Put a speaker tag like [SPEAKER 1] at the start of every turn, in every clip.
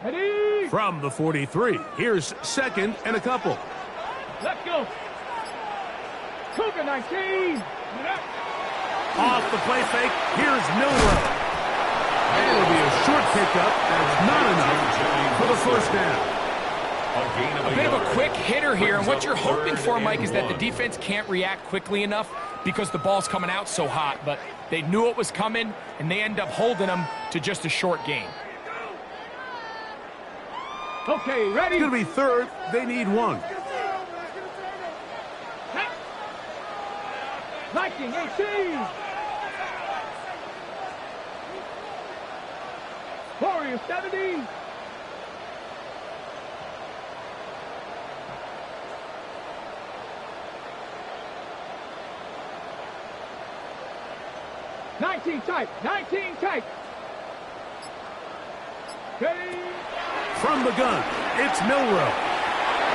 [SPEAKER 1] Ready?
[SPEAKER 2] From the 43, here's second and a couple.
[SPEAKER 1] Let's go. Cougar 19.
[SPEAKER 2] Off the play fake, here's Milroe. And it'll be a short pickup. That's not enough for the first down.
[SPEAKER 3] A bit of a quick hitter here, and what you're hoping for, Mike, is that the defense can't react quickly enough because the ball's coming out so hot, but they knew it was coming, and they end up holding them to just a short gain.
[SPEAKER 1] Okay, ready?
[SPEAKER 2] It's going to be third. They need one.
[SPEAKER 1] 19-18. Warriors 70. Nineteen tight. Okay.
[SPEAKER 2] From the gun, it's Milroe.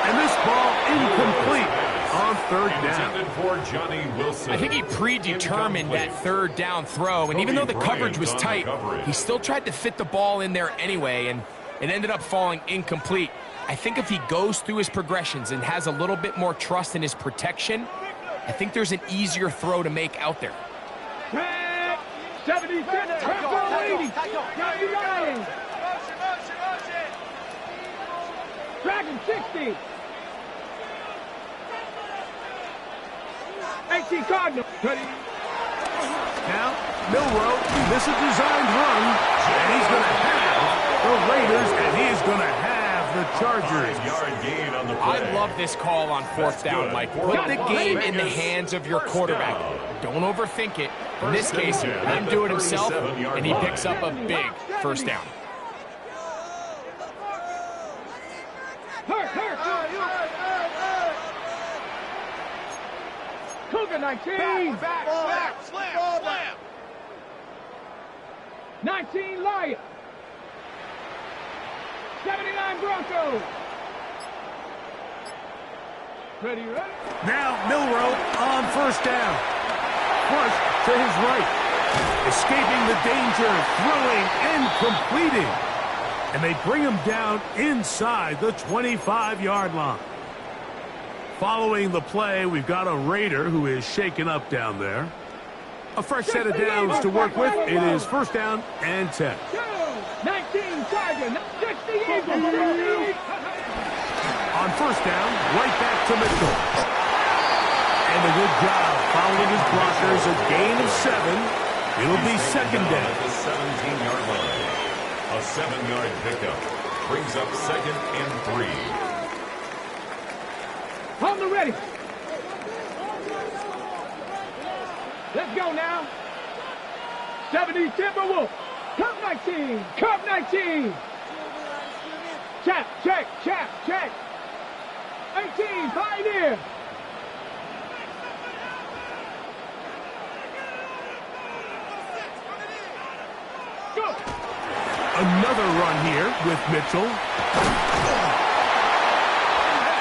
[SPEAKER 2] And this ball incomplete on third down.
[SPEAKER 4] For Johnny Wilson.
[SPEAKER 3] I think he predetermined that third down throw, and even though the coverage was tight, he still tried to fit the ball in there anyway, and it ended up falling incomplete. I think if he goes through his progressions and has a little bit more trust in his protection, I think there's an easier throw to make out there.
[SPEAKER 1] 76, 80, 99. Dragon 60. 18 Cardinal. Ready?
[SPEAKER 2] Now, Milroe, this is a designed run, and he's going to have the Raiders, and he's going to have the Chargers.
[SPEAKER 4] 5-yard gain on the play.
[SPEAKER 3] I love this call on fourth down, Mike. Put the game in the hands of your quarterback. Don't overthink it. In this case, let him do it himself, and he picks up a big first down.
[SPEAKER 1] Cougar 19.
[SPEAKER 5] Back, slam.
[SPEAKER 1] 19 Lion. 79 Broncos. Ready?
[SPEAKER 2] Now, Milroe on first down. Flush to his right. Escaping the danger, throwing and completing. And they bring him down inside the 25-yard line. Following the play, we've got a Raider who is shaken up down there. A fresh set of downs to work with. It is first down and 10.
[SPEAKER 1] 19 Tiger, 60 Eagles.
[SPEAKER 2] On first down, right back to Mitchell. And a good job following his blockers, a gain of 7. It'll be second down.
[SPEAKER 4] At the 17-yard line. A 7-yard pickup brings up second and 3.
[SPEAKER 1] On the ready. Let's go now. 70 Timberwolves. Cup 19. Cup 19. Check. 18 Pioneer. Go.
[SPEAKER 2] Another run here with Mitchell.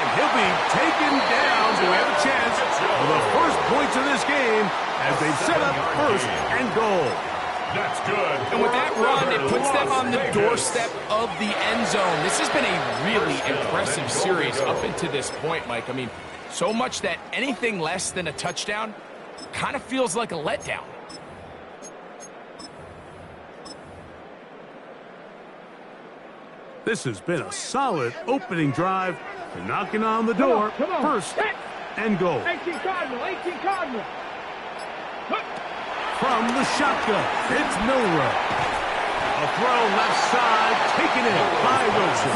[SPEAKER 2] And he'll be taken down, so we have a chance for the first points of this game as they set up first and goal.
[SPEAKER 4] That's good.
[SPEAKER 3] And with that run, it puts them on the doorstep of the end zone. This has been a really impressive series up until this point, Mike. I mean, so much that anything less than a touchdown kind of feels like a letdown.
[SPEAKER 2] This has been a solid opening drive. They're knocking on the door.
[SPEAKER 1] Come on.
[SPEAKER 2] First and goal.
[SPEAKER 1] 18 Cardinal.
[SPEAKER 2] From the shotgun, it's Milroe. A throw left side, taken in by Wilson.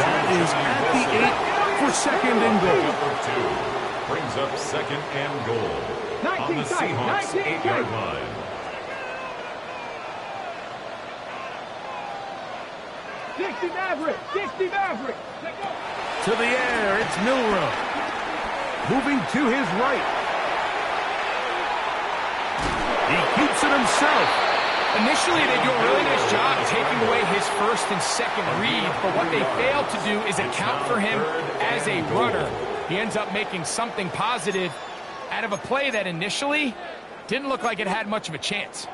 [SPEAKER 2] That is at the 8 for second and goal.
[SPEAKER 4] Number 2 brings up second and goal on the Seahawks 8-yard line.
[SPEAKER 1] 60 Maverick.
[SPEAKER 2] To the air, it's Milroe. Moving to his right. He keeps it himself.
[SPEAKER 3] Initially, they do a really nice job taking away his first and second read, but what they fail to do is account for him as a runner. He ends up making something positive out of a play that initially didn't look like it had much of a chance.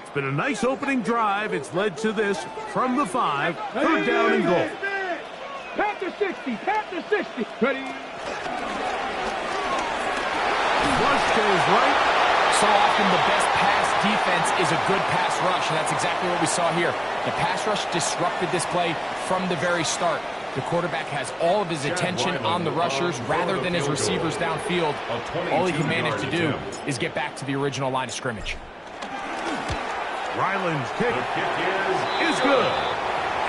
[SPEAKER 2] It's been a nice opening drive. It's led to this from the 5, 3rd down and goal.
[SPEAKER 1] Panther 60, Panther 60. Ready?
[SPEAKER 2] Rush to his right.
[SPEAKER 3] So often the best pass defense is a good pass rush, and that's exactly what we saw here. The pass rush disrupted this play from the very start. The quarterback has all of his attention on the rushers rather than his receivers downfield. All he can manage to do is get back to the original line of scrimmage.
[SPEAKER 2] Ryland's kick is good.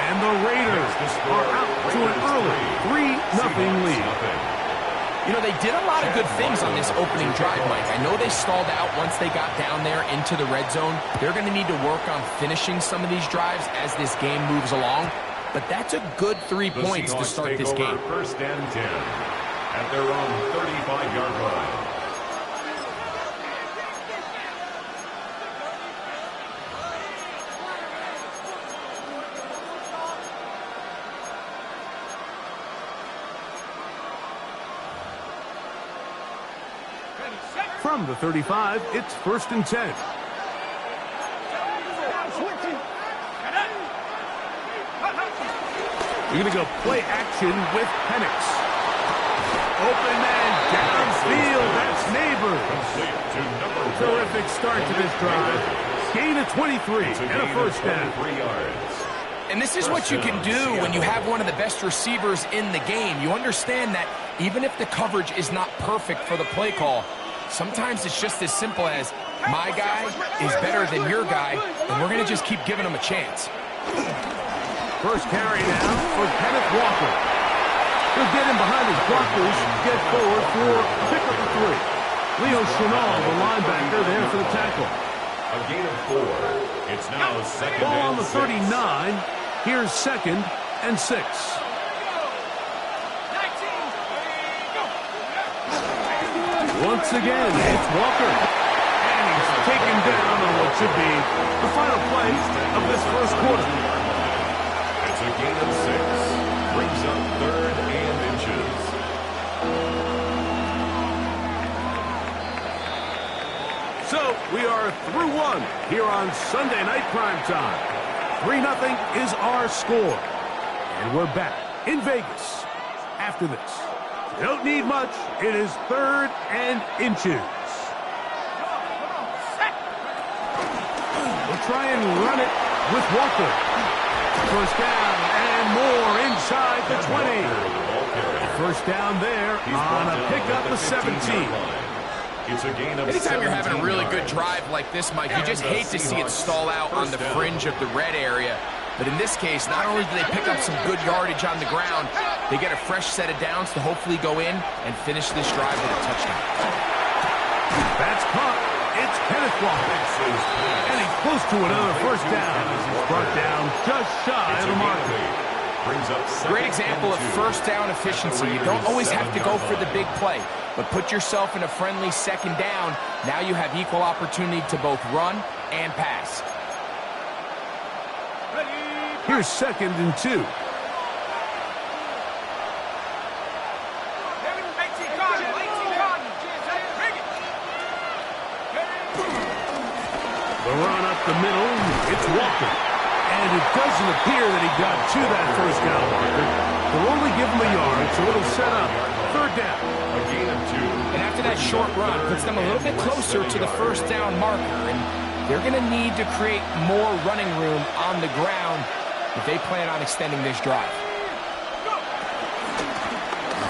[SPEAKER 2] And the Raiders are out to an early 3-0 lead.
[SPEAKER 3] You know, they did a lot of good things on this opening drive, Mike. I know they stalled out once they got down there into the red zone. They're going to need to work on finishing some of these drives as this game moves along. But that's a good 3 points to start this game.
[SPEAKER 4] First and 10 at their own 35-yard line.
[SPEAKER 2] From the 35, it's 1st and 10. You're going to go play action with Penix. Open man downfield. That's Neighbors. Terrific start to this drive. Gain of 23 and a 1st down.
[SPEAKER 3] And this is what you can do when you have one of the best receivers in the game. You understand that even if the coverage is not perfect for the play call, sometimes it's just as simple as my guy is better than your guy, and we're going to just keep giving him a chance.
[SPEAKER 2] First carry now for Kenneth Walker. He'll get him behind his blockers, get forward for pickup of 3. Leo Chenal, the linebacker, there for the tackle.
[SPEAKER 4] A gain of 4. It's now 2nd
[SPEAKER 2] Ball on
[SPEAKER 4] and
[SPEAKER 2] the
[SPEAKER 4] 6.
[SPEAKER 2] 39. Here's 2nd and 6. Once again, it's Walker. And he's taken down on what should be the final play of this first quarter.
[SPEAKER 4] It's a gain of 6. Brings up 3rd and inches.
[SPEAKER 2] So we are through 1 here on Sunday Night Primetime. 3-0 is our score. And we're back in Vegas after this. You don't need much. It is 3rd and inches. We'll try and run it with Walker. First down and more inside the 20. First down there on a pickup of 17.
[SPEAKER 4] It's a gain of
[SPEAKER 3] Anytime you're having a really good
[SPEAKER 4] yards.
[SPEAKER 3] drive like this, Mike, you just hate to see it stall out on the fringe of the red area. But in this case, not only do they pick up some good yardage on the ground, they get a fresh set of downs to hopefully go in and finish this drive with a touchdown.
[SPEAKER 2] That's caught. It's Kenneth Walker. And he's close to another first down. He's brought down just shy of the marker.
[SPEAKER 3] Great example of first down efficiency. You don't always have to go for the big play, but put yourself in a friendly 2nd down. Now you have equal opportunity to both run and pass.
[SPEAKER 2] Here's 2nd and 2. The run up the middle, it's Walker. And it doesn't appear that he got to that first down marker. They'll only give him a yard, so it'll set up 3rd down.
[SPEAKER 4] A gain of 2.
[SPEAKER 3] And after that short run, puts them a little bit closer to the first down marker. And they're going to need to create more running room on the ground if they plan on extending this drive.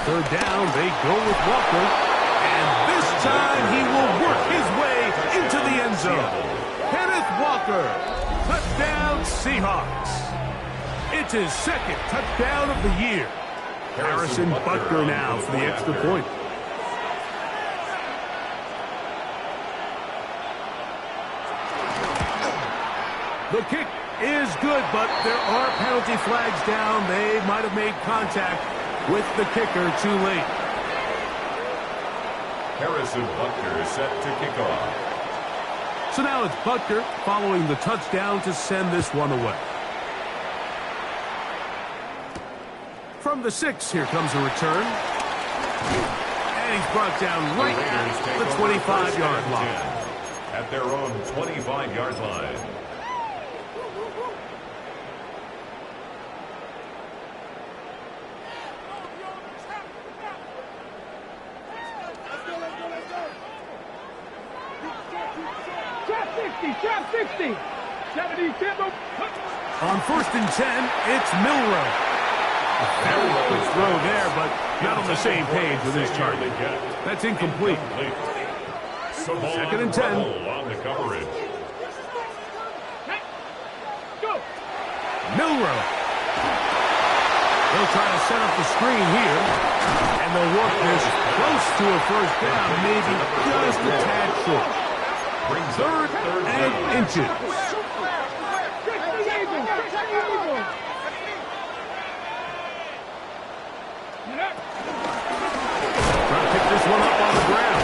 [SPEAKER 2] 3rd down, they go with Walker. And this time he will work his way into the end zone. Kenneth Walker, touchdown Seahawks. It's his 2nd touchdown of the year. Harrison Butker now for the extra point. The kick is good, but there are penalty flags down. They might have made contact with the kicker too late.
[SPEAKER 4] Harrison Butker is set to kick off.
[SPEAKER 2] So now it's Butker following the touchdown to send this one away. From the 6, here comes a return. And he's brought down right at the 25-yard line.
[SPEAKER 4] at their own 25-yard line.
[SPEAKER 1] Trap 60. 70, Timbo.
[SPEAKER 2] On 1st and 10, it's Milrow. A very quick throw there, but not on the same page with his target. That's incomplete. Second and 10.
[SPEAKER 4] On the coverage.
[SPEAKER 1] Go.
[SPEAKER 2] Milrow. They'll try to set up the screen here, and they'll work this close to a first down, maybe just a tad short. Third and inches. Trying to pick this one up on the ground.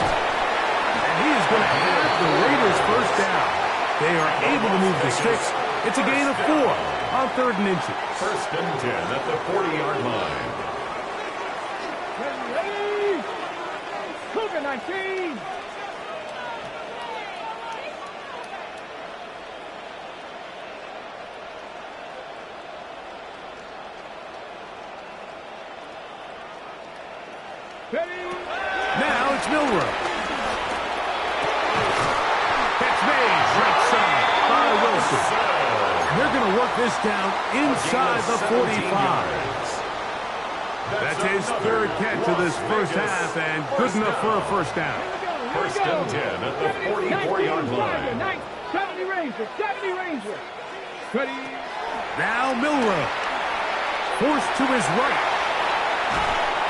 [SPEAKER 2] And he is going to have the Raiders first down. They are able to move the sticks. It's a gain of 4 on 3rd and inches.
[SPEAKER 4] 1st and 10 at the 40-yard line.
[SPEAKER 1] Ready. Cougar 19.
[SPEAKER 2] Now it's Milrow. Catch made right side by Wilson. They're going to work this down inside the 45. That's his 3rd catch of this first half, and good enough for a first down.
[SPEAKER 4] 1st and 10 at the 44-yard line.
[SPEAKER 1] 70 Ranger. 70 Ranger. Ready.
[SPEAKER 2] Now Milrow. Forced to his right.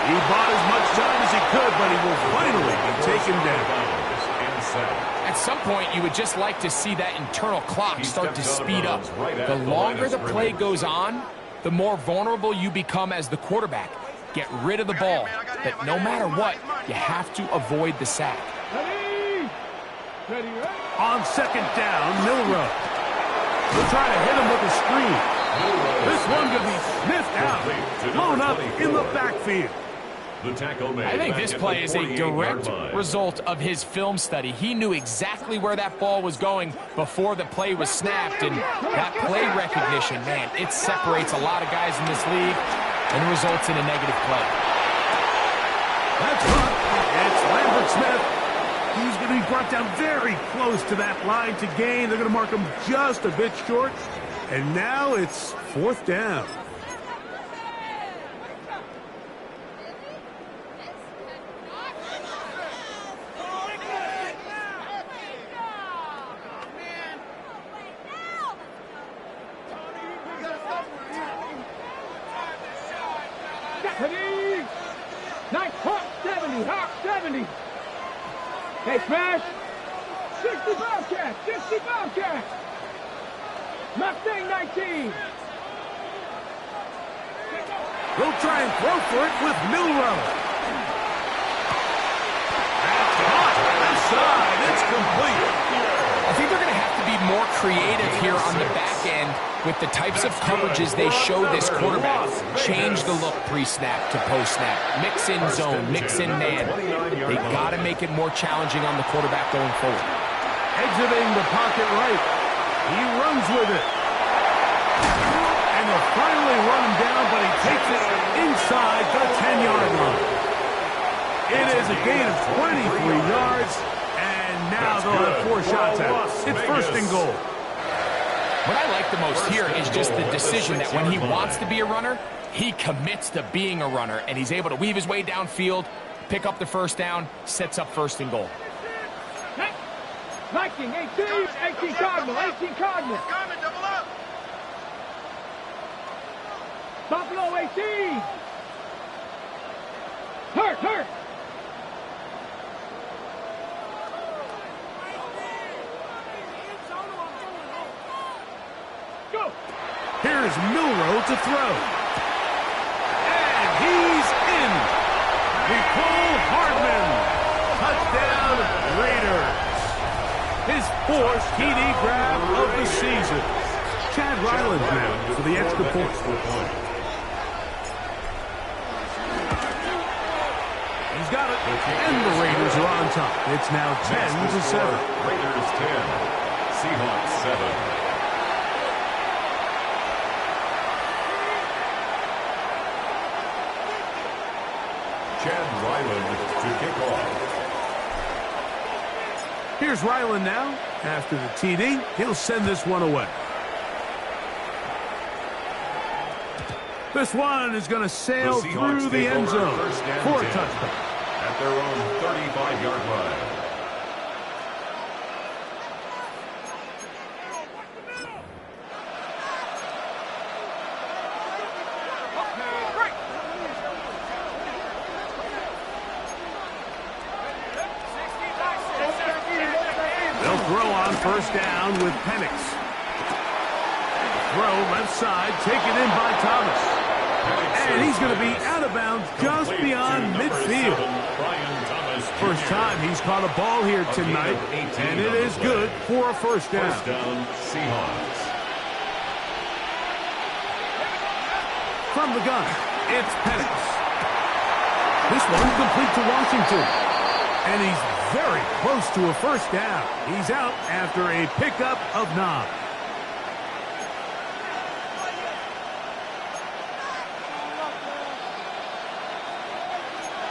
[SPEAKER 2] He bought as much time as he could, but he will finally be taken down.
[SPEAKER 3] At some point, you would just like to see that internal clock start to speed up. The longer the play goes on, the more vulnerable you become as the quarterback. Get rid of the ball, but no matter what, you have to avoid the sack.
[SPEAKER 1] Ready. Ready.
[SPEAKER 2] On 2nd down, Milrow. They'll try to hit him with a screen. This one could be sniffed out, blown up in the backfield.
[SPEAKER 3] I think this play is a direct result of his film study. He knew exactly where that ball was going before the play was snapped, and that play recognition, man, it separates a lot of guys in this league and results in a negative play.
[SPEAKER 2] That's right. It's Lambert Smith. He's going to be brought down very close to that line to gain. They're going to mark him just a bit short, and now it's 4th down.
[SPEAKER 1] Hey, smash! 60 Bobcats! 60 Bobcats! Mustang 19!
[SPEAKER 2] They'll try and throw for it with Milrow. That's caught inside. It's complete.
[SPEAKER 3] I think they're going to have to be more creative here on the back end with the types of coverages they show this quarterback. Change the look pre-snap to post-snap. Mix in zone, mix in man. They got to make it more challenging on the quarterback going forward.
[SPEAKER 2] Exiting the pocket right. He runs with it. And they'll finally run him down, but he takes it inside the 10-yard line. It is a gain of 23 yards, and now they'll have 4 shots at it. It's 1st and goal.
[SPEAKER 3] What I like the most here is just the decision that when he wants to be a runner, he commits to being a runner, and he's able to weave his way downfield, pick up the first down, sets up 1st and goal.
[SPEAKER 1] Viking, 18 Cardinal, 18 Cardinal.
[SPEAKER 5] Double up.
[SPEAKER 1] Buffalo 18. Hurt. Go.
[SPEAKER 2] Here's Milrow to throw. And he's in. Nicole Hardman. Touchdown, Raiders. His 4th TD grab of the season. Chad Ryland now for the extra point. He's got it, and the Raiders are on top. It's now 10-7.
[SPEAKER 4] Raiders 10, Seahawks 7. Chad Ryland to kick off.
[SPEAKER 2] Here's Ryland now. After the TD, he'll send this one away. This one is going to sail through the end zone for a touchdown.
[SPEAKER 4] At their own 35-yard line.
[SPEAKER 2] They'll throw on first down with Penix. Throw left side, taken in by Thomas. And he's going to be out of bounds just beyond midfield. First time he's caught a ball here tonight, and it is good for a first down.
[SPEAKER 4] First down, Seahawks.
[SPEAKER 2] From the gun, it's Penix. This one complete to Washington. And he's very close to a first down. He's out after a pickup of 9.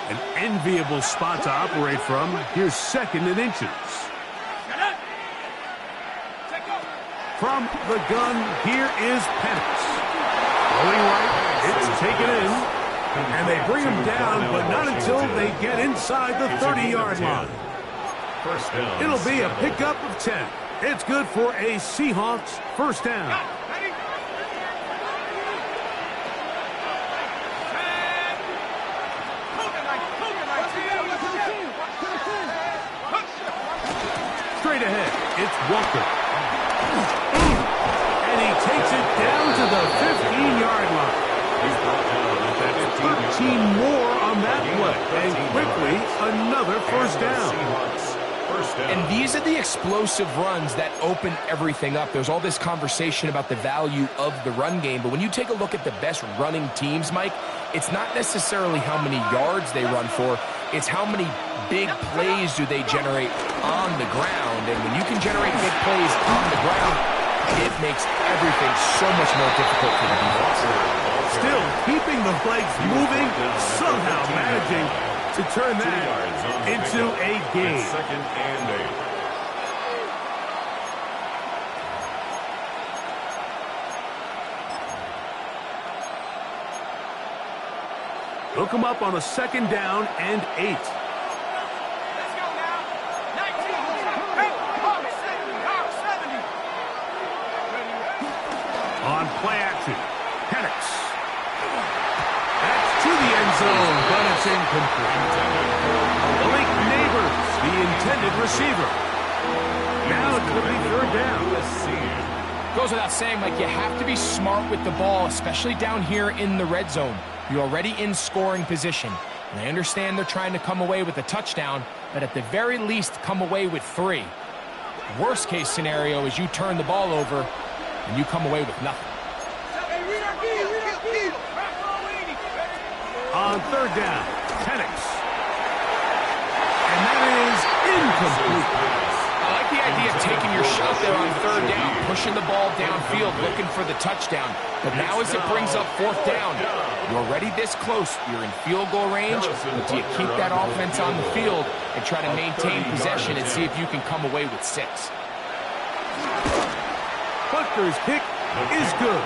[SPEAKER 2] An enviable spot to operate from. Here's 2nd and inches. From the gun, here is Penix. Going right, it's taken in. And they bring him down, but not until they get inside the 30-yard line.
[SPEAKER 4] First down.
[SPEAKER 2] It'll be a pickup of 10. It's good for a Seahawks first down. Straight ahead, it's Walker. And he takes it down to the 15-yard line.
[SPEAKER 4] He's brought down at that
[SPEAKER 2] 13 more on that play. And quickly, another first down.
[SPEAKER 3] And these are the explosive runs that open everything up. There's all this conversation about the value of the run game, but when you take a look at the best running teams, Mike, it's not necessarily how many yards they run for, it's how many big plays do they generate on the ground. And when you can generate big plays on the ground, it makes everything so much more difficult for the defense.
[SPEAKER 2] Still keeping the legs moving, somehow managing to turn that into a game.
[SPEAKER 4] 2nd and 8.
[SPEAKER 2] Hook him up on a 2nd down and 8.
[SPEAKER 1] Let's go now. 19. Hawk 70.
[SPEAKER 2] On play action, Penix. That's to the end zone, but it's incomplete. Blake Neighbors, the intended receiver. Now it's going to be 3rd down.
[SPEAKER 3] Goes without saying, Mike, you have to be smart with the ball, especially down here in the red zone. You're already in scoring position. And I understand they're trying to come away with a touchdown, but at the very least, come away with 3. Worst case scenario is you turn the ball over and you come away with nothing.
[SPEAKER 2] On 3rd down, Penix. And that is incomplete.
[SPEAKER 3] I like the idea of taking your shot there on 3rd down, pushing the ball downfield, looking for the touchdown. But now as it brings up 4th down, you're already this close. You're in field goal range, but do you keep that offense on the field and try to maintain possession and see if you can come away with 6?
[SPEAKER 2] Butker's kick is good.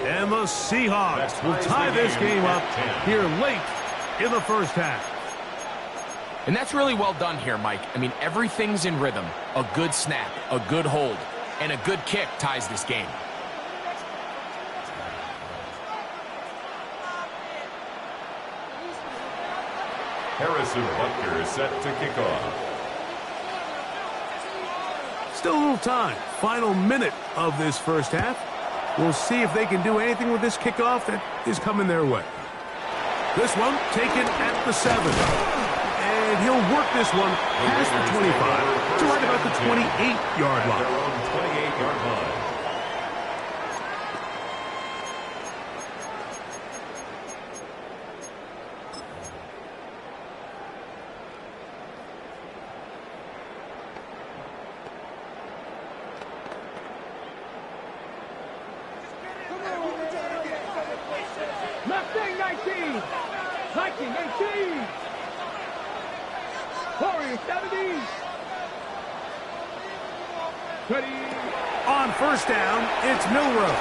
[SPEAKER 2] And the Seahawks will tie this game up here late in the first half.
[SPEAKER 3] And that's really well done here, Mike. I mean, everything's in rhythm. A good snap, a good hold, and a good kick ties this game.
[SPEAKER 4] Harrison Butker is set to kick off.
[SPEAKER 2] Still a little time. Final minute of this first half. We'll see if they can do anything with this kickoff that is coming their way. This one taken at the 7. And he'll work this one past the 25 to right about the 28-yard line.
[SPEAKER 4] Their own 28-yard line.
[SPEAKER 1] Left wing 19. Viking 18. Warrior 70. Ready.
[SPEAKER 2] On first down, it's Milrow.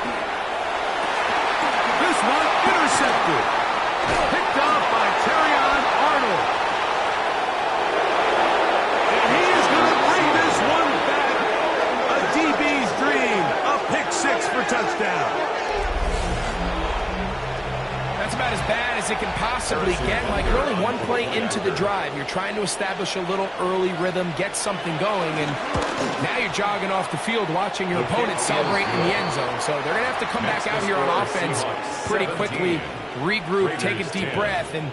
[SPEAKER 2] This one intercepted. Picked up by Terrion Arnold. And he is going to bring this one back. A DB's dream. A pick six for touchdown.
[SPEAKER 3] That's about as bad as it can possibly get. Like, you're only one play into the drive. You're trying to establish a little early rhythm, get something going, and now you're jogging off the field watching your opponent celebrate in the end zone. So they're going to have to come back out here on offense pretty quickly, regroup, take a deep breath, and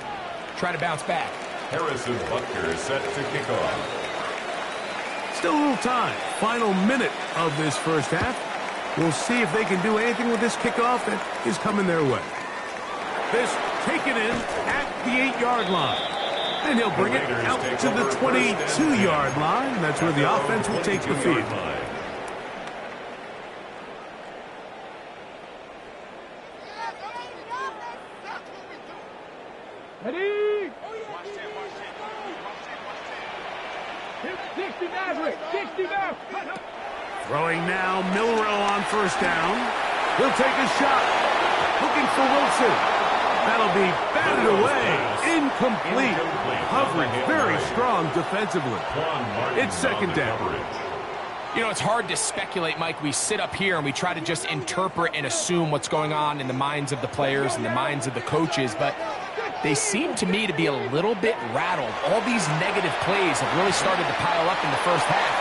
[SPEAKER 3] try to bounce back.
[SPEAKER 4] Harrison Butker is set to kick off.
[SPEAKER 2] Still a little time. Final minute of this first half. We'll see if they can do anything with this kickoff that is coming their way. This taken in at the 8-yard line. And he'll bring it out to the 22-yard line. That's where the offense will take the field.
[SPEAKER 1] Ready. 60 Maverick. 60 Maverick.
[SPEAKER 2] Throwing now, Milrow on first down. He'll take a shot. Looking for Wilson. That'll be batted away. Incomplete. Coverage very strong defensively. It's second down.
[SPEAKER 3] You know, it's hard to speculate, Mike. We sit up here and we try to just interpret and assume what's going on in the minds of the players and the minds of the coaches, but they seem to me to be a little bit rattled. All these negative plays have really started to pile up in the first half.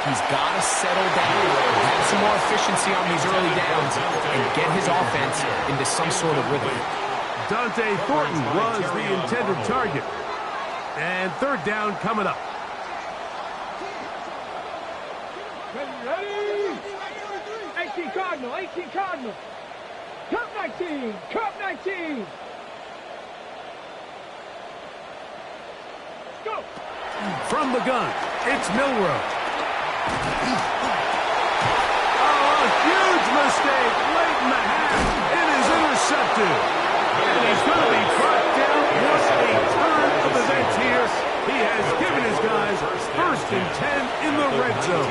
[SPEAKER 3] He's got to settle down, have some more efficiency on these early downs, and get his offense into some sort of rhythm.
[SPEAKER 2] Dante Thornton was the intended target. And third down coming up.
[SPEAKER 1] Ready. 18 Cardinal. 18 Cardinal. Cup 19. Cup 19. Go.
[SPEAKER 2] From the gun, it's Milrow. Oh, a huge mistake late in the half. It is intercepted. And he's going to be brought down. What a turn of events here. He has given his guys first and 10 in the red zone.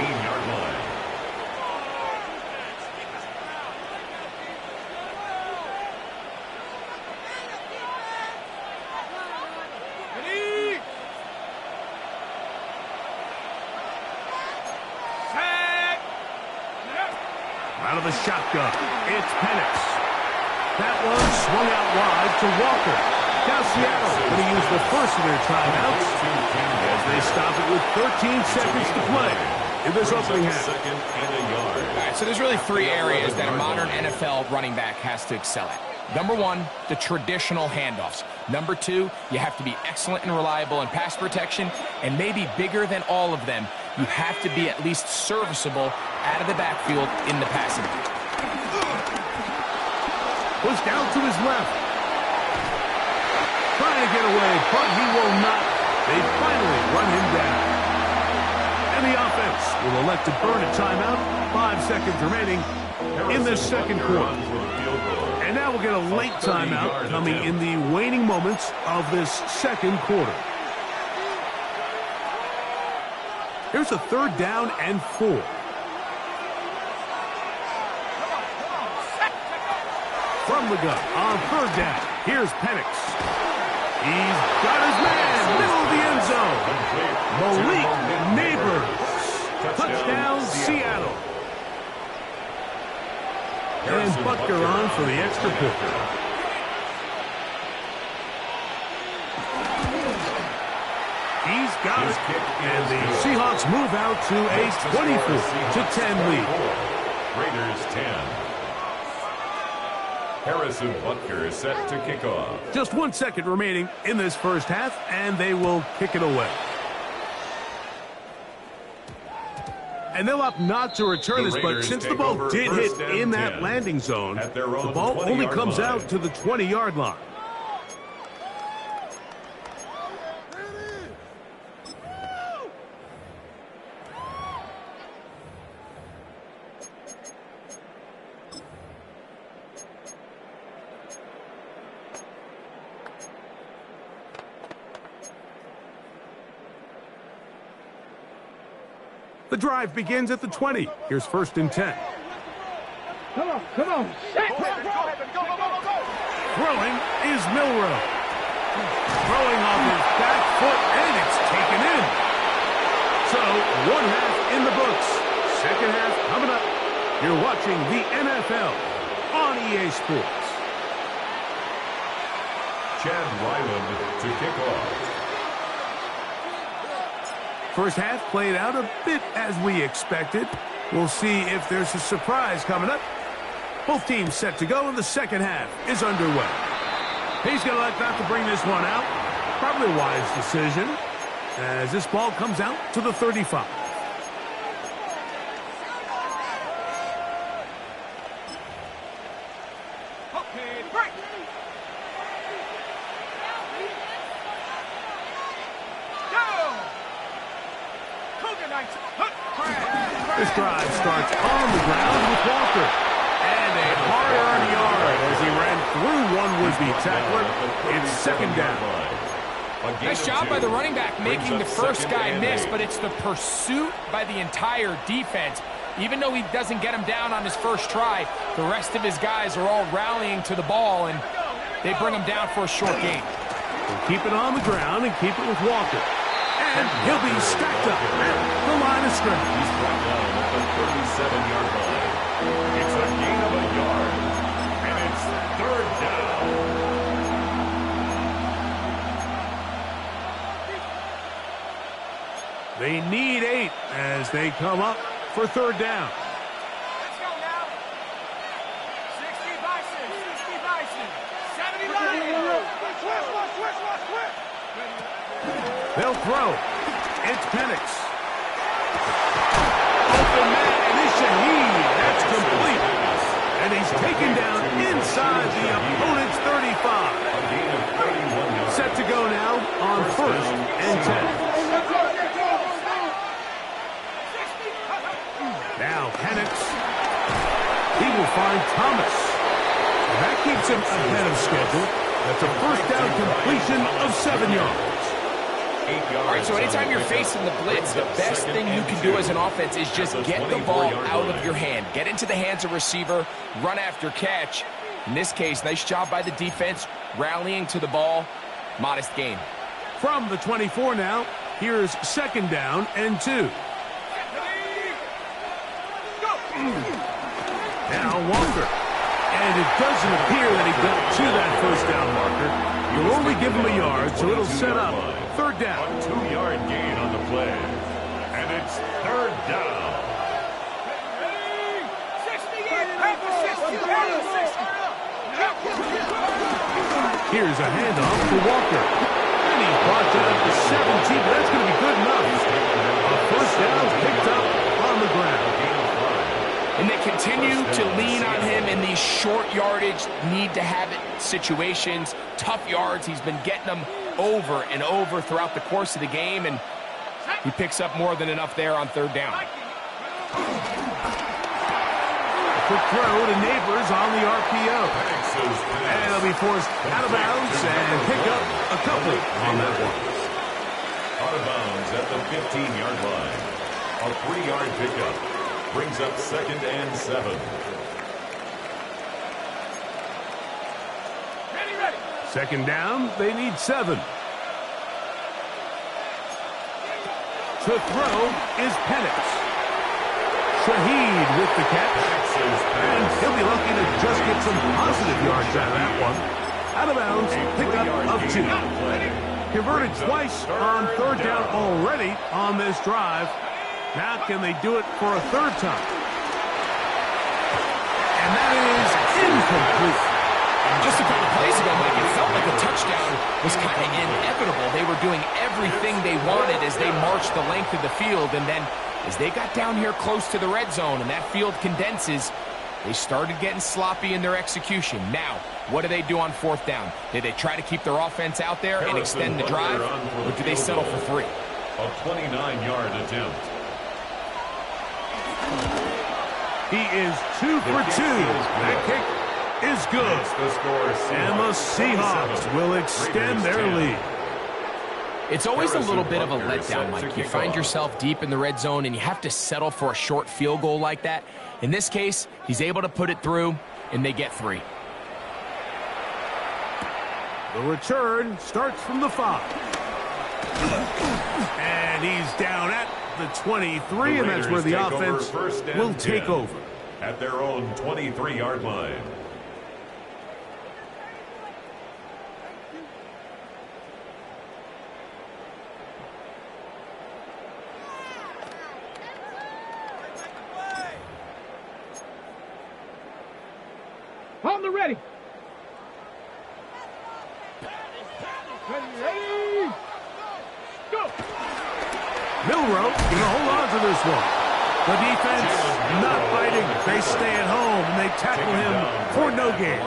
[SPEAKER 1] Ready. Set.
[SPEAKER 2] Out of the shotgun, it's Penix. That one swung out wide to Walker. Now Seattle going to use the first of their timeouts as they stop it with 13 seconds to play in this opening half.
[SPEAKER 3] All right, so there's really three areas that a modern NFL running back has to excel at. Number one, the traditional handoffs. Number two, you have to be excellent and reliable in pass protection, and maybe bigger than all of them, you have to be at least serviceable out of the backfield in the passing game.
[SPEAKER 2] Was down to his left. Trying to get away, but he will not. They finally run him down. And the offense will elect to burn a timeout. 5 seconds remaining in the second quarter. And now we'll get a late timeout coming in the waning moments of this second quarter. Here's a third down and 4. From the gun on third down. Here's Penix. He's got his man, middle of the end zone. Malik Neighbors. Touchdown, Seattle. And Butker on for the extra point. He's got it. And the Seahawks move out to a 24-10 lead.
[SPEAKER 4] Raiders 10. Harrison Butker is set to kick off.
[SPEAKER 2] Just 1 second remaining in this first half, and they will kick it away. And they'll opt not to return this, but since the ball did hit in that landing zone, the ball only comes out to the 20-yard line. The drive begins at the 20. Here's 1st and 10.
[SPEAKER 1] Come on, come on. Set.
[SPEAKER 2] Throwing is Milroe. Throwing off his back foot, and it's taken in. So, 1 half in the books. 2nd half coming up. You're watching the NFL on EA Sports.
[SPEAKER 4] Chad Ryland to kick off.
[SPEAKER 2] First half played out a bit as we expected. We'll see if there's a surprise coming up. Both teams set to go, and the 2nd half is underway. He's going to like that to bring this one out. Probably a wise decision as this ball comes out to the 35.
[SPEAKER 1] Okay, break.
[SPEAKER 2] This drive starts on the ground with Walker. And a hard-earned yard as he ran through one would-be tackler. It's 2nd down.
[SPEAKER 3] Nice job by the running back making the first guy miss, but it's the pursuit by the entire defense. Even though he doesn't get him down on his first try, the rest of his guys are all rallying to the ball, and they bring him down for a short gain.
[SPEAKER 2] We'll keep it on the ground and keep it with Walker. And he'll be stacked up at the line of scrimmage.
[SPEAKER 4] He's brought down at the 37-yard line. It's a gain of a yard, and it's 3rd down.
[SPEAKER 2] They need 8 as they come up for 3rd down.
[SPEAKER 1] Let's go now. 60 Bison, 60 Bison, 70 Bison. Switch.
[SPEAKER 2] They'll throw. It's Penix. Open man, and it's Shaheed. That's complete. And he's taken down inside the opponent's 35. Set to go now on 1st and 10. Now Penix. He will find Thomas. And that keeps him ahead of schedule. That's a 1st down completion of 7 yards.
[SPEAKER 3] All right, so anytime you're facing the blitz, the best thing you can do as an offense is just get the ball out of your hand. Get into the hands of receiver, run after catch. In this case, nice job by the defense, rallying to the ball. Modest gain.
[SPEAKER 2] From the 24 now, here's 2nd down and 2. Now Walker. And it doesn't appear that he got to that 1st down marker. You'll only give him a yard, so it'll set up 3rd down.
[SPEAKER 4] A 2-yard gain on the play. And it's 3rd down.
[SPEAKER 2] Here's a handoff for Walker. And he brought down to 17, but that's going to be good enough. A 1st down picked up on the ground.
[SPEAKER 3] And they continue to lean on him in these short yardage, need-to-have-it situations, tough yards. He's been getting them over and over throughout the course of the game, and he picks up more than enough there on 3rd down.
[SPEAKER 2] A quick throw to Neighbors on the RPO. And he'll be forced out of bounds and pick up a couple on that one.
[SPEAKER 4] Out of bounds at the 15-yard line. A 3-yard pickup. Brings up 2nd and 7.
[SPEAKER 1] Ready.
[SPEAKER 2] 2nd down, they need 7. To throw is Penix. Shaheed with the catch. And he'll be lucky to just get some positive yards out of that one. Out of bounds, pickup of 2. Converted twice on 3rd down already on this drive. Now can they do it for a 3rd time? And that is incomplete.
[SPEAKER 3] Just a couple plays ago, Mike, it felt like a touchdown was kind of inevitable. They were doing everything they wanted as they marched the length of the field, and then as they got down here close to the red zone and that field condenses, they started getting sloppy in their execution. Now, what do they do on 4th down? Do they try to keep their offense out there and extend the drive, or do they settle for 3?
[SPEAKER 4] A 29-yard attempt.
[SPEAKER 2] He is 2 for 2. That kick is good.
[SPEAKER 4] The score,
[SPEAKER 2] And the Seahawks will extend their lead.
[SPEAKER 3] It's always a little bit of a letdown, Mike. You find yourself deep in the red zone and you have to settle for a short field goal like that. In this case, he's able to put it through, and they get 3.
[SPEAKER 2] The return starts from the 5. And he's down at the 23, and that's where the offense will take over.
[SPEAKER 4] At their own 23-yard line.
[SPEAKER 1] On the ready. Ready. Go.
[SPEAKER 2] Milroe going to hold on to this one. The defense not fighting. They stay at home, and they tackle him for no gain.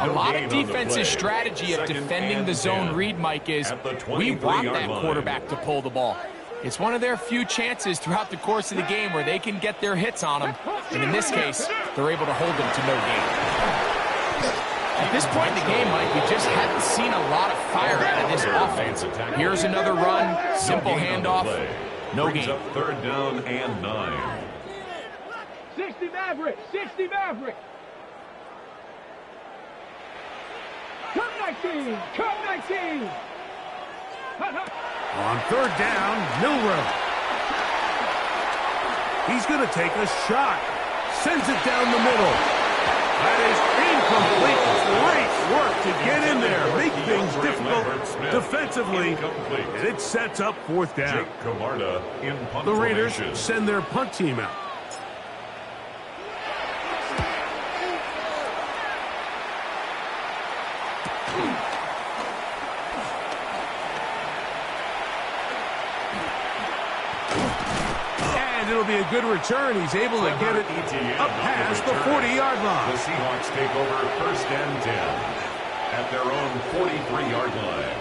[SPEAKER 3] A lot of defense's strategy of defending the zone read, Mike, is we want that quarterback to pull the ball. It's one of their few chances throughout the course of the game where they can get their hits on him. And in this case, they're able to hold him to no gain. At this point in the game, Mike, we just haven't seen a lot of fire out of this offense. Here's another run, simple handoff, no gain.
[SPEAKER 4] 3rd down and 9.
[SPEAKER 1] 60 Maverick, 60 Maverick. Come 19, come 19.
[SPEAKER 2] On 3rd down, Milroe. He's going to take a shot. Sends it down the middle. That is incomplete. Great work to get in there. Make things difficult defensively. And it sets up 4th down. The Raiders send their punt team out. It'll be a good return. He's able to get it up past the 40-yard line.
[SPEAKER 4] The Seahawks take over 1st and 10 at their own 43-yard line.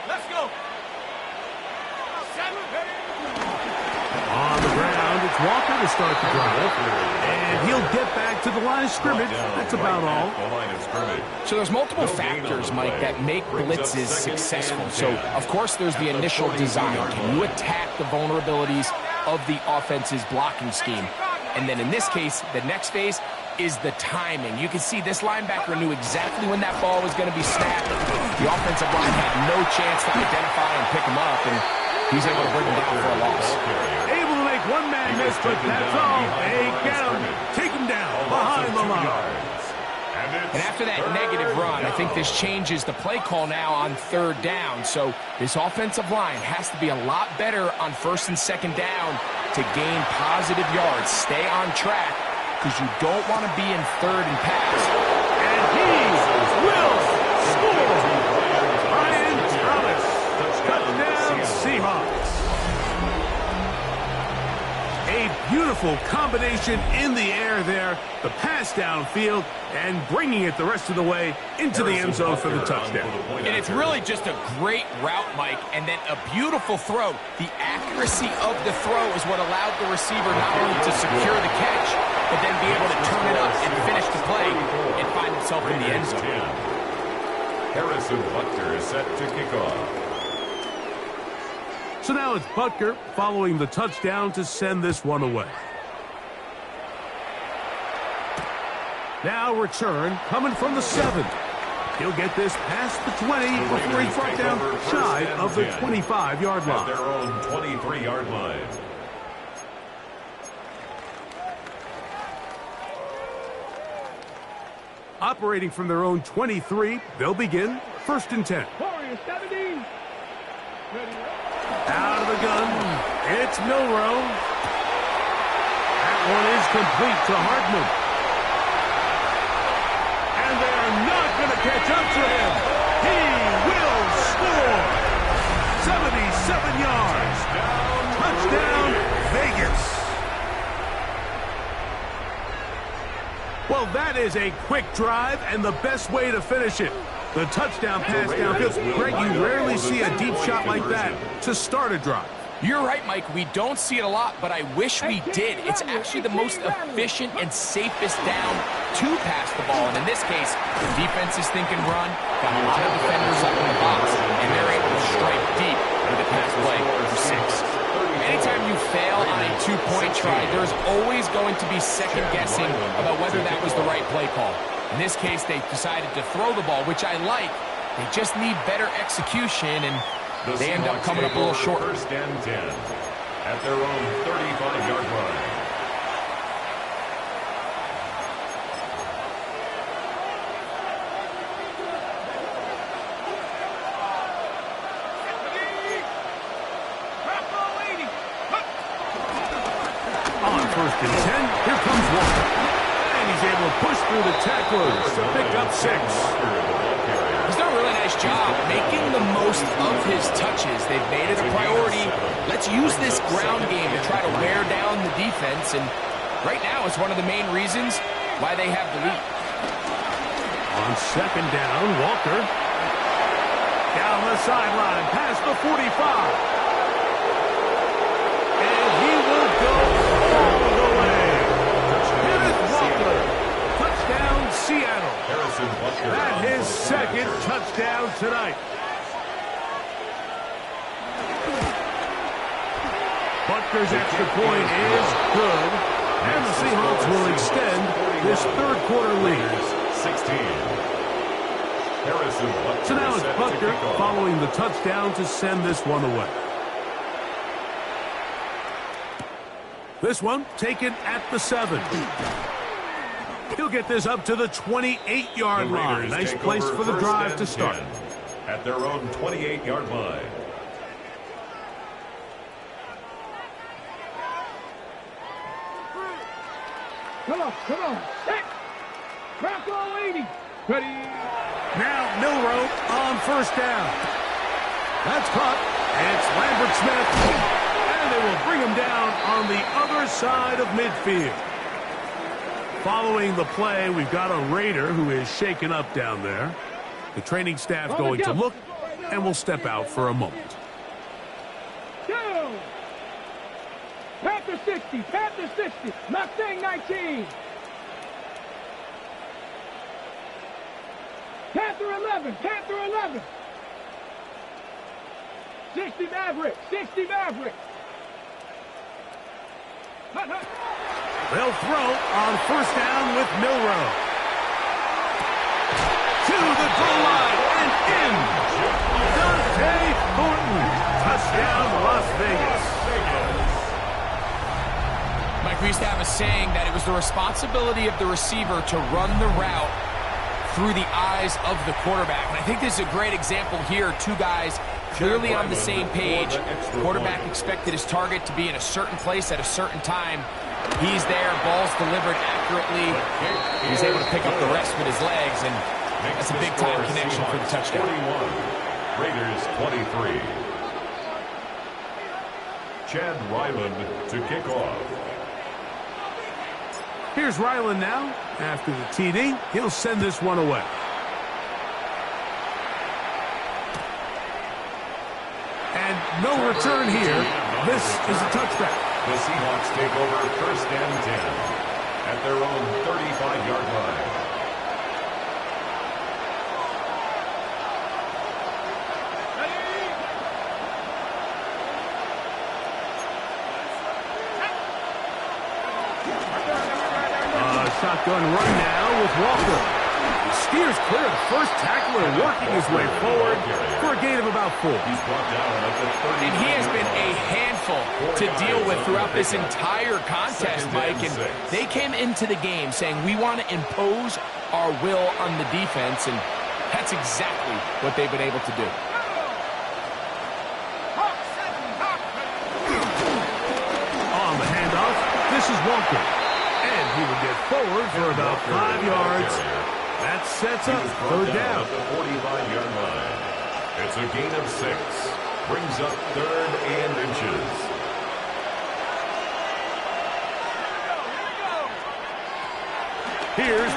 [SPEAKER 1] Let's go.
[SPEAKER 2] On the ground, it's Walker to start the drive. And he'll get back to the line of scrimmage. That's about all.
[SPEAKER 3] So there's multiple factors, Mike, that make blitzes successful. So, of course, there's the initial design. Can you attack the vulnerabilities of the offense's blocking scheme? And then in this case, the next phase is the timing. You can see this linebacker knew exactly when that ball was going to be snapped. The offensive line had no chance to identify and pick him up, and he's able to bring him down for a loss.
[SPEAKER 2] Able to make one man miss, but that's all. They get him. Take him down behind the line.
[SPEAKER 3] And after that negative run, I think this changes the play call now on 3rd down. So this offensive line has to be a lot better on 1st and 2nd down to gain positive yards. Stay on track, because you don't want to be in 3rd and pass.
[SPEAKER 2] And he will score. Ryan Thomas. Touchdown, Seahawks. A beautiful combination in the air there. The pass downfield and bringing it the rest of the way into the end zone for the touchdown.
[SPEAKER 3] And it's really just a great route, Mike, and then a beautiful throw. The accuracy of the throw is what allowed the receiver not only to secure the catch, but then be able to turn it up and finish the play and find himself in the end zone.
[SPEAKER 4] Harrison Butker is set to kick off.
[SPEAKER 2] So now it's Butker following the touchdown to send this one away. Now return coming from the 7. He'll get this past the 20 before he's brought down shy of the 25-yard line.
[SPEAKER 4] At their own 23-yard line.
[SPEAKER 2] Operating from their own 23, they'll begin 1st and 10. Out of the gun, it's Milroe. That one is complete to Hartman. And they're not going to catch up to him. He will score. 77 yards. Touchdown, Vegas. Well, Well, that is a quick drive and the best way to finish it. The touchdown pass downfield. Greg, you rarely see a deep shot like that to start a drive.
[SPEAKER 3] You're right, Mike. We don't see it a lot, but I wish we did. It's actually the most efficient and safest down to pass the ball. And in this case, the defense is thinking run, got a lot of defenders up in the box, and they're able to strike deep with a pass play for 6. Anytime you fail on a two-point try, there's always going to be second-guessing about whether that was the right play call. In this case, they decided to throw the ball, which I like. They just need better execution, and they end up coming up a little short.
[SPEAKER 4] First and 10 at their own 35-yard line.
[SPEAKER 2] On first and 10, here comes Walker. And he's able to push through the tacklers to pick up 6.
[SPEAKER 3] He's done a really nice job making the most of his touches. They've made it a priority. Let's use this ground game to try to wear down the defense. And right now, it's one of the main reasons why they have the lead.
[SPEAKER 2] On second down, Walker. Down the sideline, past the 45. And he will go all the way. Kenneth Walker. Touchdown, Seattle. That his second touchdown tonight. Butker's extra point is good. And the Seahawks will extend this third quarter lead.
[SPEAKER 4] 16.
[SPEAKER 2] So now it's Butker following the touchdown to send this one away. This one taken at the 7. He'll get this up to the 28-yard line. Nice place for the drive to start.
[SPEAKER 4] At their own 28-yard line.
[SPEAKER 1] Come on. Set. Crack all 80. Ready.
[SPEAKER 2] Now Milrow on first down. That's caught. It's Lambert Smith. And they will bring him down on the other side of midfield. Following the play, we've got a Raider who is shaken up down there. The training staff going to look and will step out for a moment.
[SPEAKER 1] Go. Panther 60. Mustang 19. Panther 11. 60 Maverick.
[SPEAKER 2] They'll throw on first down with Milrow. To the goal line and in. Dante Thornton. Touchdown, Las Vegas.
[SPEAKER 3] Mike, we used to have a saying that it was the responsibility of the receiver to run the route through the eyes of the quarterback. And I think this is a great example here. Two guys clearly on the same page. Quarterback expected his target to be in a certain place at a certain time. He's there, ball's delivered accurately. He's able to pick up the rest with his legs, and that's a big-time connection for the touchdown.
[SPEAKER 4] 21, Raiders 23. Chad Ryland to kick off.
[SPEAKER 2] Here's Ryland now. After the TD, he'll send this one away. And no return here. This is a touchback.
[SPEAKER 4] The Seahawks take over first and 10 at their own 35-yard line.
[SPEAKER 2] Shotgun run now with Walker. He steers clear of the first tackler, working his way forward for a gain of about 4.
[SPEAKER 4] He's brought down at the 30.
[SPEAKER 3] And he has been a handful to deal with throughout this entire contest, Mike. And they came into the game saying, we want to impose our will on the defense, and that's exactly what they've been able to do.
[SPEAKER 2] On the handoff, this is Walker. And he will get forward for about 5 yards. That sets up third down.
[SPEAKER 4] At the 45-yard line. It's a gain of 6. Brings up 3rd and inches.
[SPEAKER 2] Here's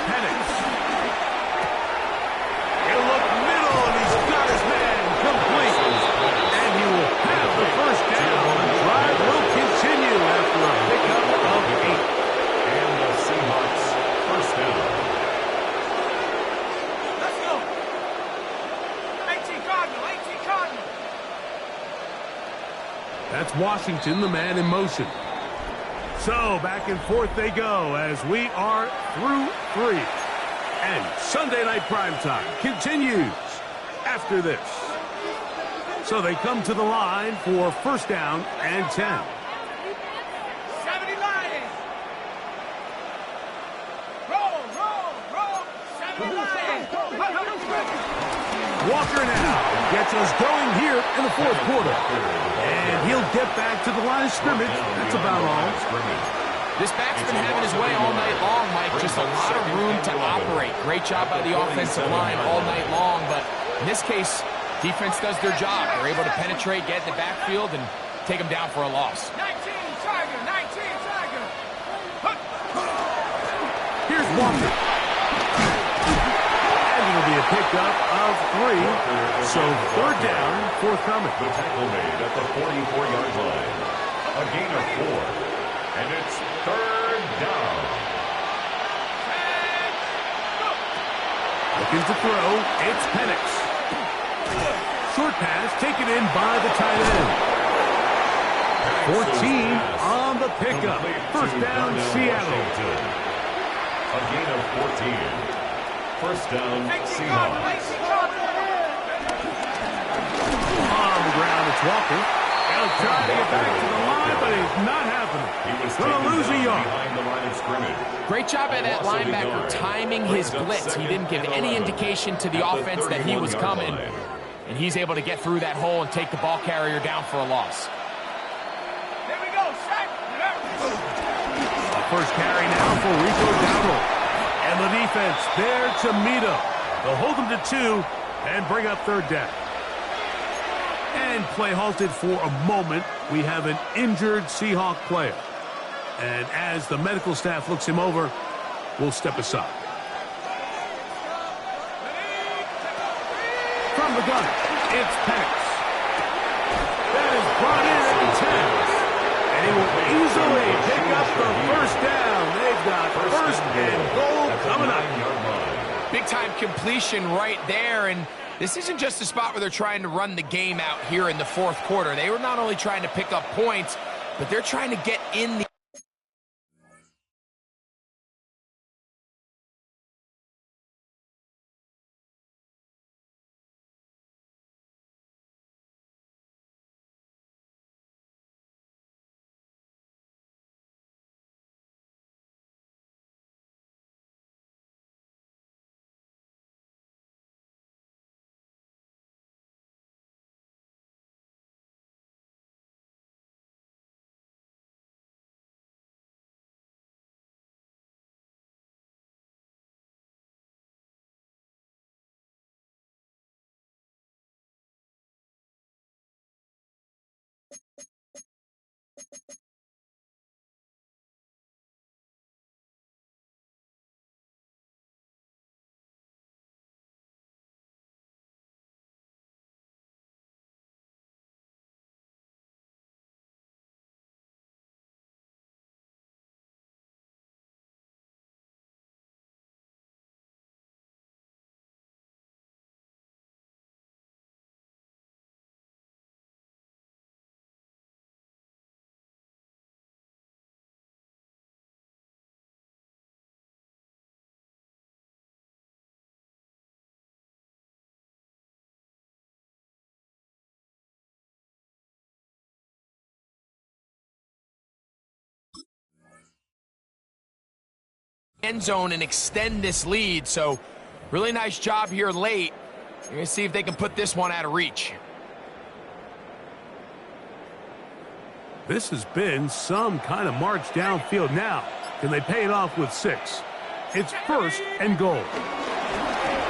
[SPEAKER 2] Washington the man in motion. So back and forth they go as we are through 3. And Sunday Night Primetime continues after this. So they come to the line for first down and 10.
[SPEAKER 1] 70 Lions. Roll, roll, roll. 70 Lions.
[SPEAKER 2] Walker now gets us going here in the fourth quarter. And he'll get back to the line of scrimmage. That's about all.
[SPEAKER 3] This back's been having his way all night long, Mike. Just a lot of room to operate. Great job by the offensive line all night long. But in this case, defense does their job. They're able to penetrate, get in the backfield, and take them down for a loss.
[SPEAKER 1] 19 Tiger, 19 Tiger.
[SPEAKER 2] Here's Walker. And it'll be a pickup of 3. So third down, forthcoming.
[SPEAKER 4] The tackle made at the 44-yard line. A gain of 4. And it's third down.
[SPEAKER 2] Looking to throw, it's Penix. Short pass taken in by the tight end. 14 on the pickup. First down, Seattle.
[SPEAKER 4] A gain of 14. First down, Seahawks.
[SPEAKER 2] On the ground, it's Walker. He'll try to get back to the line, but it's not happening. Going to lose a yard.
[SPEAKER 4] Behind the line of scrimmage.
[SPEAKER 3] Great job by that linebacker timing his blitz. He didn't give any indication to the offense that he was coming. And he's able to get through that hole and take the ball carrier down for a loss.
[SPEAKER 1] Here we go, set.
[SPEAKER 2] A first carry now for Rico Dowdle. And the defense there to meet him. They'll hold him to 2 and bring up third down. And play halted for a moment. We have an injured Seahawk player. And as the medical staff looks him over, we'll step aside. From the gun, it's Penix. That is brought in at the 10. And he will easily pick up the first down. They've got first and goal coming up.
[SPEAKER 3] Big-time completion right there, and this isn't just a spot where they're trying to run the game out here in the fourth quarter. They were not only trying to pick up points, but they're trying to get in the end zone and extend this lead. So really nice job here late. You're going to see if they can put this one out of reach.
[SPEAKER 2] This has been some kind of march downfield now. Can they pay it off with 6? It's first and goal.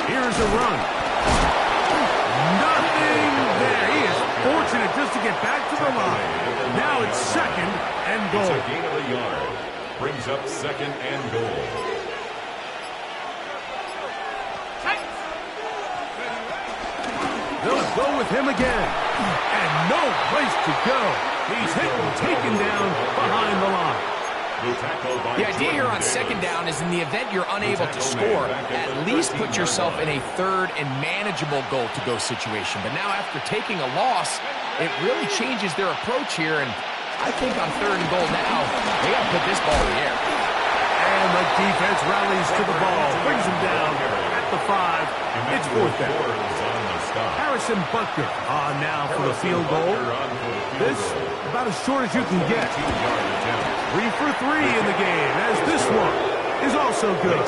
[SPEAKER 2] Here's a run. Nothing there. He is fortunate just to get back to the line. Now it's second and goal.
[SPEAKER 4] It's a gain of a yard. Brings up second and goal.
[SPEAKER 2] They'll go with him again. And no place to go. He's hit and taken down behind the line.
[SPEAKER 3] The idea here on second down is in the event you're unable to score, at least put yourself in a third and manageable goal-to-go situation. But now after taking a loss, it really changes their approach here, and I think on 3rd and goal now, they got to put this ball in the air.
[SPEAKER 2] And the defense rallies to the ball, brings him down at the 5. It's 4th down. Harrison Butker on now for the field goal. This about as short as you can get. 3 for 3 in the game, as this one is also good.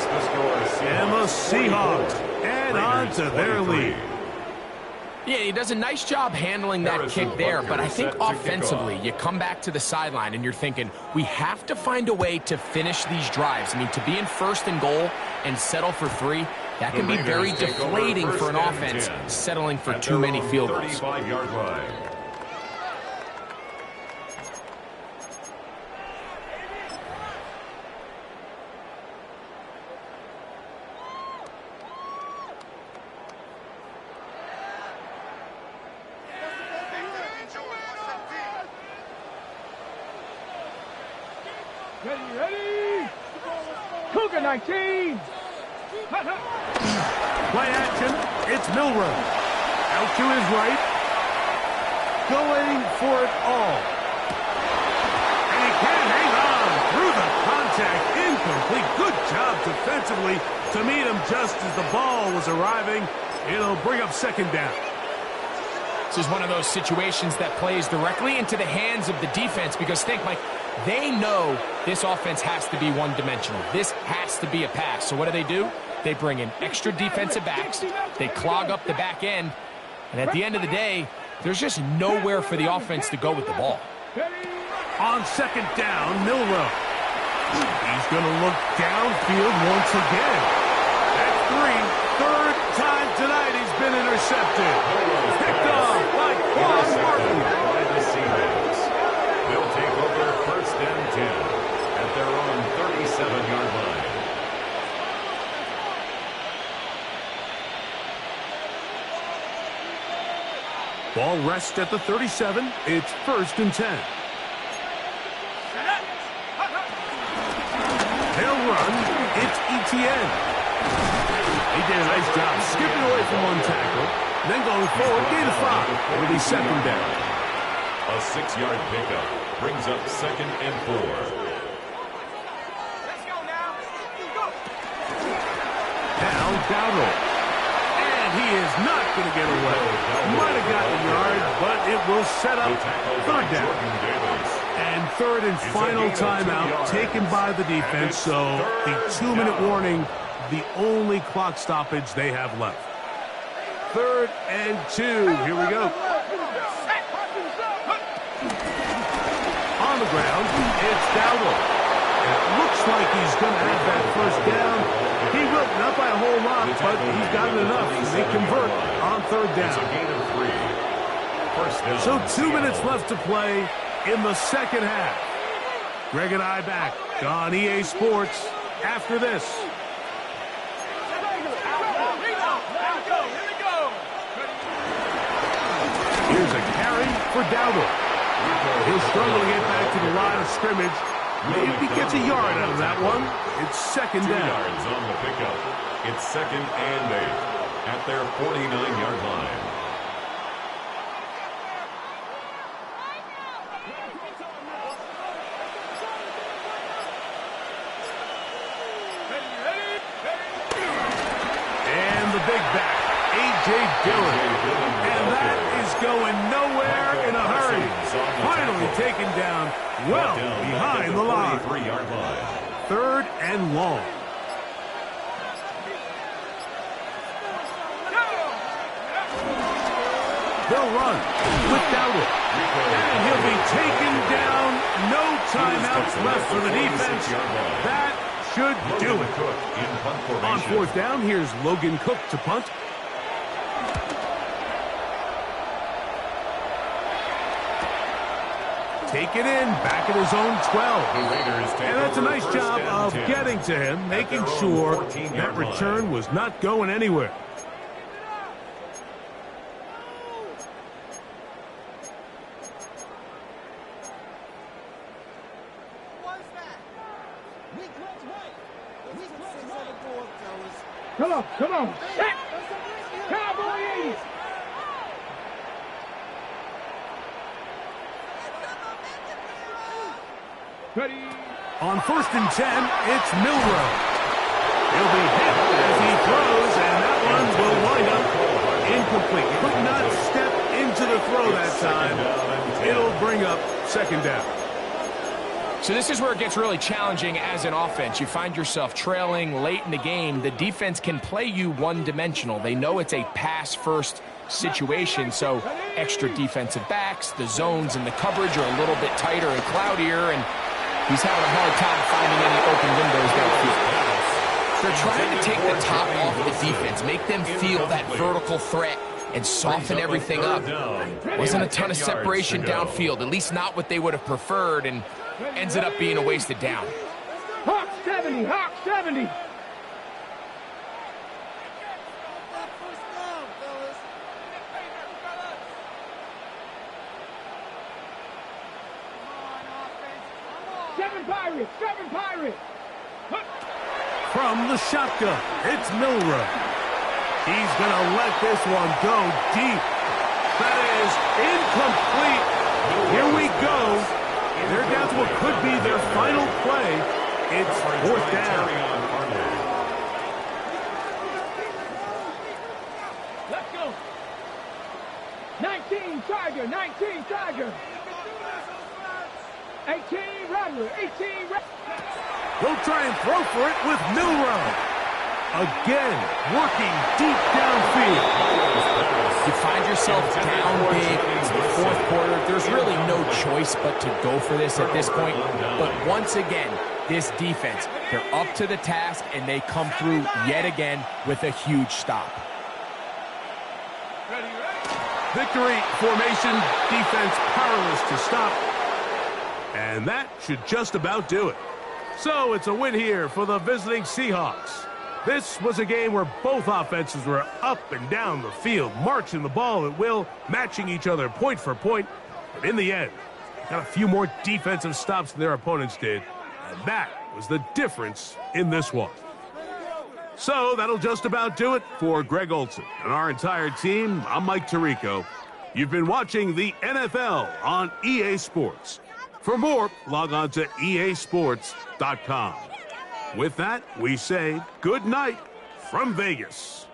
[SPEAKER 2] And the Seahawks add on to their lead.
[SPEAKER 3] Yeah, he does a nice job handling that kick there, but I think offensively, you come back to the sideline and you're thinking, we have to find a way to finish these drives. I mean, to be in 1st and goal and settle for 3, that can be very deflating for an offense, settling for too many field goals.
[SPEAKER 4] 35-yard line.
[SPEAKER 1] Ready? Cougar 19.
[SPEAKER 2] Play action. It's Milrow. Out to his right. Going for it all. And he can't hang on through the contact. Incomplete. Good job defensively to meet him just as the ball was arriving. It'll bring up 2nd down.
[SPEAKER 3] This is one of those situations that plays directly into the hands of the defense because think, Mike, they know this offense has to be one-dimensional. This has to be a pass. So what do? They bring in extra defensive backs. They clog up the back end. And at the end of the day, there's just nowhere for the offense to go with the ball.
[SPEAKER 2] On 2nd down, Milrow. He's going to look downfield once again. That's 3. 3rd time tonight he's been intercepted. Picked off by Quan Martin.
[SPEAKER 4] By the Seahawks. They'll take over 1st and 10 at their own 37-yard line.
[SPEAKER 2] Ball rests at the 37. It's 1st and 10. They'll run. It's Etienne. He did a nice job skipping away from one tackle, then going forward, gain of 5. It'll be 2nd down.
[SPEAKER 4] A 6-yard pickup brings up 2nd and 4.
[SPEAKER 1] Let's go now. Go.
[SPEAKER 2] Now Dowdle. And he is not going to get away. Might have gotten a yard, but it will set up 3rd down. And 3rd and final timeout taken by the defense, so the 2-minute warning, the only clock stoppage they have left. 3rd and 2. Here we go. On the ground, it's Dowdle. It looks like he's going to have that 1st down. He will, not by a whole lot, but he's got enough. They convert on 3rd down. So 2 minutes left to play in the 2nd half. Greg and I back on EA Sports after this. Here's a carry for Dowdle. He'll struggle to get back to the line of scrimmage. Maybe he gets a yard out of that one. It's 2nd
[SPEAKER 4] 2
[SPEAKER 2] down.
[SPEAKER 4] yards on the pickup. It's 2nd and 8 at their 49-yard line.
[SPEAKER 2] And the big back, A.J. Dillon. And that is going nowhere in a hurry. Finally taken down well behind the line.
[SPEAKER 4] 43-yard line.
[SPEAKER 2] 3rd and long. They'll run with Dowdle. And he'll be taken down. No timeouts left for the defense. That should do it. On 4th down, here's Logan Cook to punt. Take it in, back at his own 12. And that's a nice job of getting to him, making sure that return was not going anywhere.
[SPEAKER 1] Come on, come on. Set. Cowboys. Ready.
[SPEAKER 2] On 1st and 10, it's Milroe. He'll be hit as he throws, and that one will wind up incomplete. Could not step into the throw that time. It'll bring up 2nd down.
[SPEAKER 3] So this is where it gets really challenging as an offense. You find yourself trailing late in the game. The defense can play you one-dimensional. They know it's a pass-first situation, so extra defensive backs, the zones and the coverage are a little bit tighter and cloudier, and he's having a hard time finding any open windows downfield. They're trying to take the top off the defense, make them feel that vertical threat, and soften everything up. Wasn't a ton of separation downfield, at least not what they would have preferred, and ends it up being a wasted down.
[SPEAKER 1] Hawk 70, Hawk 70. Seven Pirates.
[SPEAKER 2] From the shotgun, it's Milroe. He's going to let this one go deep. That is incomplete. Here we go. They're down to what could be their final play. It's 4th down.
[SPEAKER 1] Let's go. 19 Tiger. 18 Rattler.
[SPEAKER 2] He'll try and throw for it with Milroe. Again, working deep downfield.
[SPEAKER 3] You find yourself down big. It's the 4th quarter. There's really no choice but to go for this at this point. But once again, this defense, they're up to the task, and they come through yet again with a huge stop.
[SPEAKER 2] Victory formation, defense powerless to stop. And that should just about do it. So it's a win here for the visiting Seahawks. This was a game where both offenses were up and down the field, marching the ball at will, matching each other point for point. But in the end, got a few more defensive stops than their opponents did. And that was the difference in this one. So that'll just about do it for Greg Olson and our entire team. I'm Mike Tirico. You've been watching the NFL on EA Sports. For more, log on to easports.com. With that, we say good night from Vegas.